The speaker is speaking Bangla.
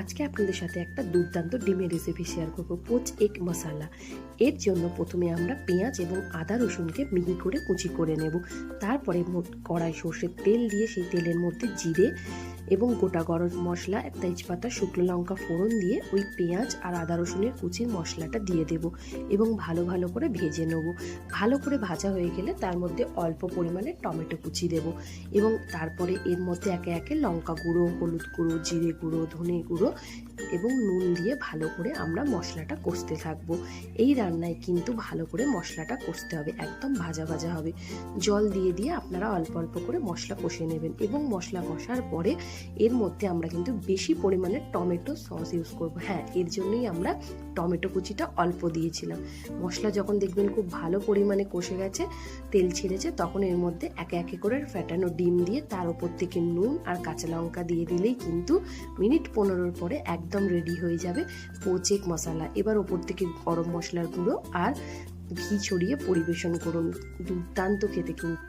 আজকে আপনাদের সাথে একটা দুর্দান্ত ডিমের রেসিপি শেয়ার করব, পোচ এগ মশলা। এর জন্য প্রথমে আমরা পেঁয়াজ এবং আদা রসুনকে মিহি করে কুচি করে নেব। তারপরে কড়াই সর্ষের তেল দিয়ে সেই তেলের মধ্যে জিরে এবং গোটা গরম মশলা, তেজপাতা, শুকনো লঙ্কা ফোড়ন দিয়ে ওই পেঁয়াজ আর আদা রসুনের কুচির মশলাটা দিয়ে দেব এবং ভালো করে ভেজে নেব। ভালো করে ভাজা হয়ে গেলে তার মধ্যে অল্প পরিমাণে টমেটো কুচি দেব এবং তারপরে এর মধ্যে একে একে লঙ্কা গুঁড়ো, হলুদ গুঁড়ো, জিরে গুঁড়ো, ধনে গুঁড়ো এবং নুন দিয়ে ভালো করে আমরা মশলাটা কষতে থাকবো। এই রান্নায় কিন্তু ভালো করে মশলাটা কষতে হবে, একদম ভাজা ভাজা হবে। জল দিয়ে দিয়ে আপনারা অল্প অল্প করে মশলা কষে নেবেন এবং মশলা কষার পরে এর মধ্যে আমরা কিন্তু বেশি পরিমাণে টমেটো সস ইউজ করব। হ্যাঁ, এর জন্যই আমরা টমেটো কুচিটা অল্প দিয়েছিলাম। মশলা যখন দেখবেন খুব ভালো পরিমাণে কষে গেছে, তেল ছেড়েছে, তখন এর মধ্যে একে একে করে ফ্যাটানো ডিম দিয়ে তার উপর থেকে নুন আর কাঁচা লঙ্কা দিয়ে দিলেই কিন্তু মিনিট 15 পরে একদম রেডি হয়ে যাবে পোচ এগ মশলা। এবার ওপর থেকে গরম মশলার গুঁড়ো আর ঘি ছড়িয়ে পরিবেশন করুন। দুর্দান্ত খেতে কিন্তু।